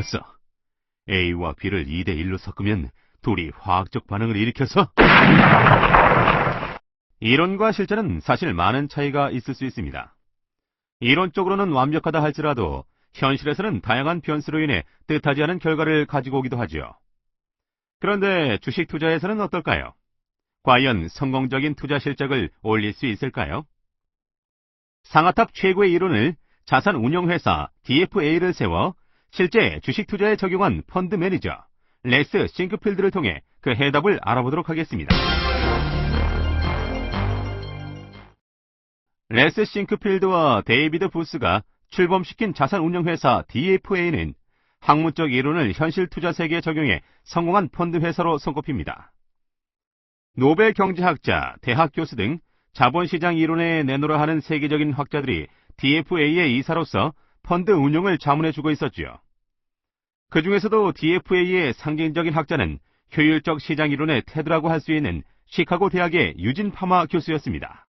알았어. A와 B를 2대1로 섞으면 둘이 화학적 반응을 일으켜서. 이론과 실전은 사실 많은 차이가 있을 수 있습니다. 이론적으로는 완벽하다 할지라도 현실에서는 다양한 변수로 인해 뜻하지 않은 결과를 가지고 오기도 하죠. 그런데 주식 투자에서는 어떨까요? 과연 성공적인 투자 실적을 올릴 수 있을까요? 상하탑 최고의 이론을 자산 운용회사 DFA를 세워 실제 주식 투자에 적용한 펀드 매니저 레스 싱크필드를 통해 그 해답을 알아보도록 하겠습니다. 레스 싱크필드와 데이비드 부스가 출범시킨 자산 운용회사 DFA는 학문적 이론을 현실 투자 세계에 적용해 성공한 펀드 회사로 손꼽힙니다. 노벨 경제학자, 대학 교수 등 자본시장 이론에 내놓으라 하는 세계적인 학자들이 DFA의 이사로서 펀드 운용을 자문해주고 있었지요. 그 중에서도 DFA의 상징적인 학자는 효율적 시장 이론의 태도라고 할 수 있는 시카고 대학의 유진 파마 교수였습니다.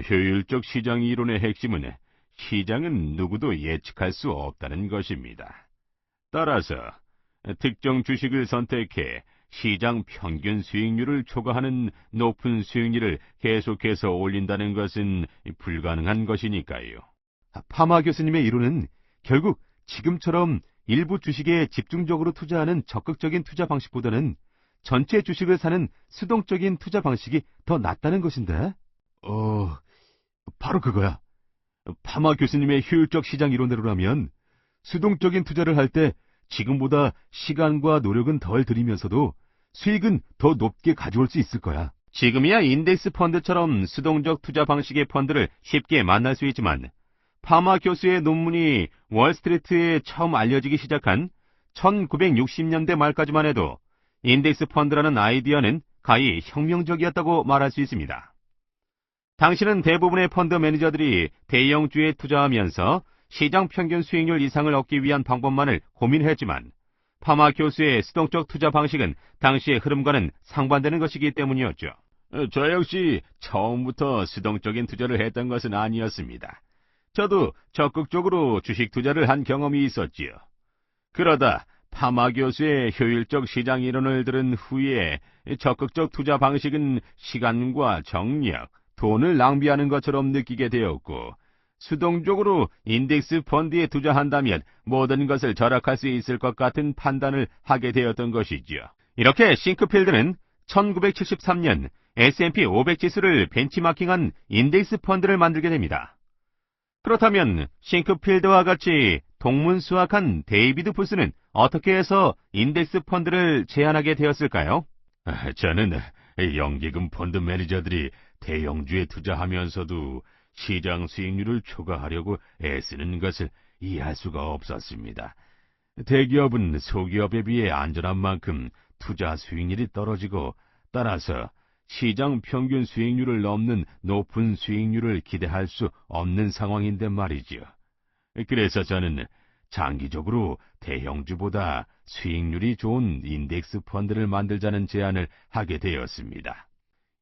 효율적 시장 이론의 핵심은 시장은 누구도 예측할 수 없다는 것입니다. 따라서 특정 주식을 선택해 시장 평균 수익률을 초과하는 높은 수익률을 계속해서 올린다는 것은 불가능한 것이니까요. 파마 교수님의 이론은 결국 지금처럼 일부 주식에 집중적으로 투자하는 적극적인 투자 방식보다는 전체 주식을 사는 수동적인 투자 방식이 더 낫다는 것인데? 바로 그거야. 파마 교수님의 효율적 시장 이론대로라면 수동적인 투자를 할 때 지금보다 시간과 노력은 덜 들이면서도 수익은 더 높게 가져올 수 있을 거야. 지금이야 인덱스 펀드처럼 수동적 투자 방식의 펀드를 쉽게 만날 수 있지만 파마 교수의 논문이 월스트리트에 처음 알려지기 시작한 1960년대 말까지만 해도 인덱스 펀드라는 아이디어는 가히 혁명적이었다고 말할 수 있습니다. 당시는 대부분의 펀드 매니저들이 대형주에 투자하면서 시장 평균 수익률 이상을 얻기 위한 방법만을 고민했지만 파마 교수의 수동적 투자 방식은 당시의 흐름과는 상반되는 것이기 때문이었죠. 저 역시 처음부터 수동적인 투자를 했던 것은 아니었습니다. 저도 적극적으로 주식 투자를 한 경험이 있었지요. 그러다 파마 교수의 효율적 시장 이론을 들은 후에 적극적 투자 방식은 시간과 정력, 돈을 낭비하는 것처럼 느끼게 되었고 수동적으로 인덱스 펀드에 투자한다면 모든 것을 절약할 수 있을 것 같은 판단을 하게 되었던 것이지요. 이렇게 싱크필드는 1973년 S&P 500 지수를 벤치마킹한 인덱스 펀드를 만들게 됩니다. 그렇다면 싱크필드와 같이 동문수학한 데이비드 부스는 어떻게 해서 인덱스 펀드를 제안하게 되었을까요? 저는 연기금 펀드 매니저들이 대형주에 투자하면서도 시장 수익률을 초과하려고 애쓰는 것을 이해할 수가 없었습니다. 대기업은 소기업에 비해 안전한 만큼 투자 수익률이 떨어지고 따라서 시장 평균 수익률을 넘는 높은 수익률을 기대할 수 없는 상황인데 말이지요. 그래서 저는 장기적으로 대형주보다 수익률이 좋은 인덱스 펀드를 만들자는 제안을 하게 되었습니다.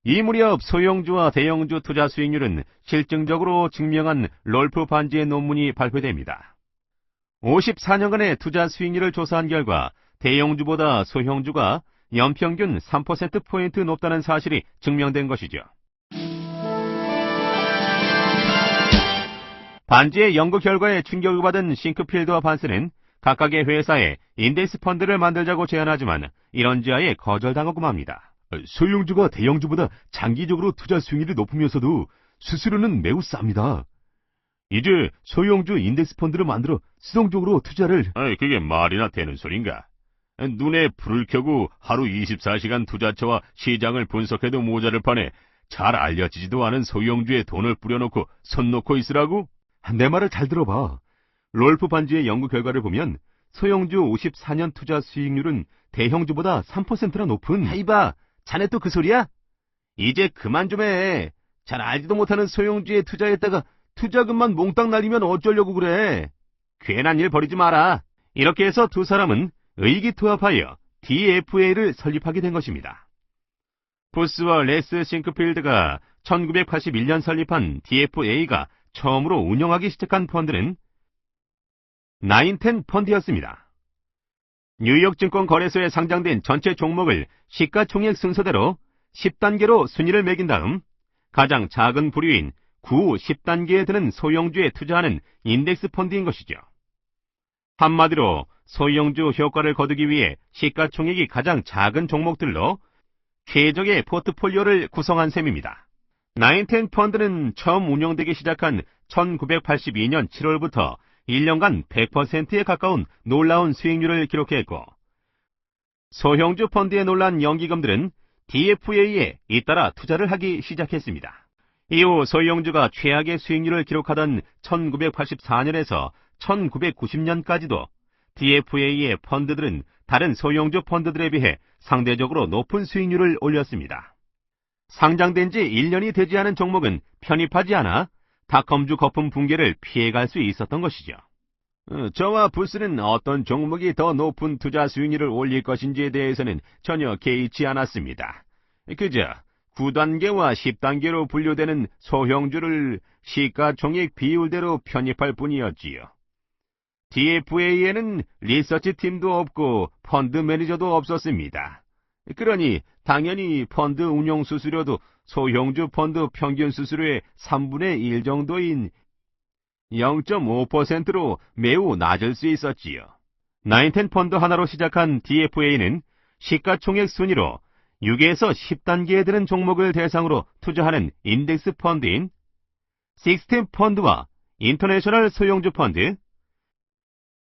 이 무렵 소형주와 대형주 투자 수익률은 실증적으로 증명한 롤프 반지의 논문이 발표됩니다. 54년간의 투자 수익률을 조사한 결과 대형주보다 소형주가 연평균 3%포인트 높다는 사실이 증명된 것이죠. 반지의 연구 결과에 충격을 받은 싱크필드와 반스는 각각의 회사에 인덱스 펀드를 만들자고 제안하지만 이런 제안에 거절당하고 맙니다. 소형주가 대형주보다 장기적으로 투자 수익률이 높으면서도 수수료는 매우 쌉니다. 이제 소형주 인덱스 펀드를 만들어 수동적으로 투자를... 그게 말이나 되는 소린가? 눈에 불을 켜고 하루 24시간 투자처와 시장을 분석해도 모자를 판에 잘 알려지지도 않은 소형주에 돈을 뿌려놓고 손 놓고 있으라고? 내 말을 잘 들어봐. 롤프 반지의 연구 결과를 보면 소형주 54년 투자 수익률은 대형주보다 3%나 높은... 이봐, 자네 또 그 소리야? 이제 그만 좀 해. 잘 알지도 못하는 소형주에 투자했다가 투자금만 몽땅 날리면 어쩌려고 그래. 괜한 일 벌이지 마라. 이렇게 해서 두 사람은 의기투합하여 DFA를 설립하게 된 것입니다. 부스와 레스 싱크필드가 1981년 설립한 DFA가 처음으로 운영하기 시작한 펀드는 910 펀드였습니다. 뉴욕 증권 거래소에 상장된 전체 종목을 시가총액 순서대로 10단계로 순위를 매긴 다음 가장 작은 부류인 9, 10단계에 드는 소형주에 투자하는 인덱스 펀드인 것이죠. 한마디로 소형주 효과를 거두기 위해 시가총액이 가장 작은 종목들로 최적의 포트폴리오를 구성한 셈입니다. 나인텐 펀드는 처음 운영되기 시작한 1982년 7월부터 1년간 100%에 가까운 놀라운 수익률을 기록했고, 소형주 펀드에 놀란 연기금들은 DFA에 잇따라 투자를 하기 시작했습니다. 이후 소형주가 최악의 수익률을 기록하던 1984년에서 1990년까지도 DFA의 펀드들은 다른 소형주 펀드들에 비해 상대적으로 높은 수익률을 올렸습니다. 상장된 지 1년이 되지 않은 종목은 편입하지 않아 닷컴주 거품 붕괴를 피해갈 수 있었던 것이죠. 저와 부스는 어떤 종목이 더 높은 투자 수익률을 올릴 것인지에 대해서는 전혀 개의치 않았습니다. 그저 9단계와 10단계로 분류되는 소형주를 시가총액 비율대로 편입할 뿐이었지요. DFA에는 리서치 팀도 없고 펀드 매니저도 없었습니다. 그러니 당연히 펀드 운용 수수료도 소형주 펀드 평균 수수료의 3분의 1 정도인 0.5%로 매우 낮을 수 있었지요. 나인텐 펀드 하나로 시작한 DFA는 시가총액 순위로 6에서 10단계에 드는 종목을 대상으로 투자하는 인덱스 펀드인 식스텐 펀드와 인터내셔널 소형주 펀드,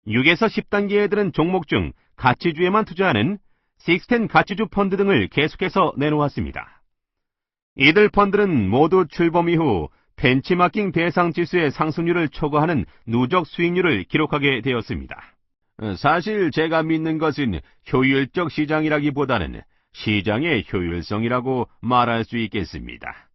6에서 10단계에 드는 종목 중 가치주에만 투자하는 식스텐 가치주 펀드 등을 계속해서 내놓았습니다. 이들 펀드는 모두 출범 이후 벤치마킹 대상 지수의 상승률을 초과하는 누적 수익률을 기록하게 되었습니다. 사실 제가 믿는 것은 효율적 시장이라기보다는 시장의 효율성이라고 말할 수 있겠습니다.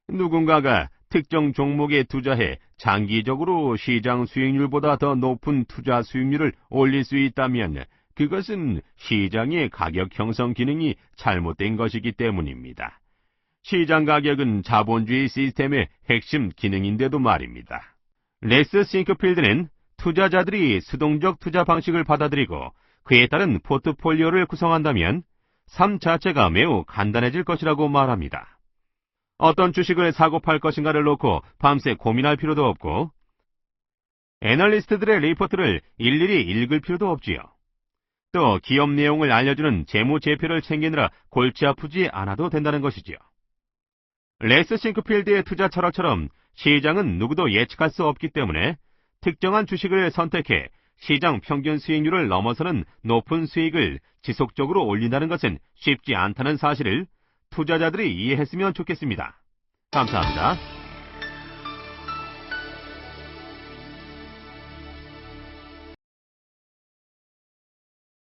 누군가가 특정 종목에 투자해 장기적으로 시장 수익률보다 더 높은 투자 수익률을 올릴 수 있다면 그것은 시장의 가격 형성 기능이 잘못된 것이기 때문입니다. 시장 가격은 자본주의 시스템의 핵심 기능인데도 말입니다. 레스 싱크필드는 투자자들이 수동적 투자 방식을 받아들이고 그에 따른 포트폴리오를 구성한다면 삶 자체가 매우 간단해질 것이라고 말합니다. 어떤 주식을 사고 팔 것인가를 놓고 밤새 고민할 필요도 없고 애널리스트들의 리포트를 일일이 읽을 필요도 없지요. 또 기업 내용을 알려주는 재무제표를 챙기느라 골치 아프지 않아도 된다는 것이지요. 레스 싱크필드의 투자 철학처럼 시장은 누구도 예측할 수 없기 때문에 특정한 주식을 선택해 시장 평균 수익률을 넘어서는 높은 수익을 지속적으로 올린다는 것은 쉽지 않다는 사실을 투자자들이 이해했으면 좋겠습니다. 감사합니다.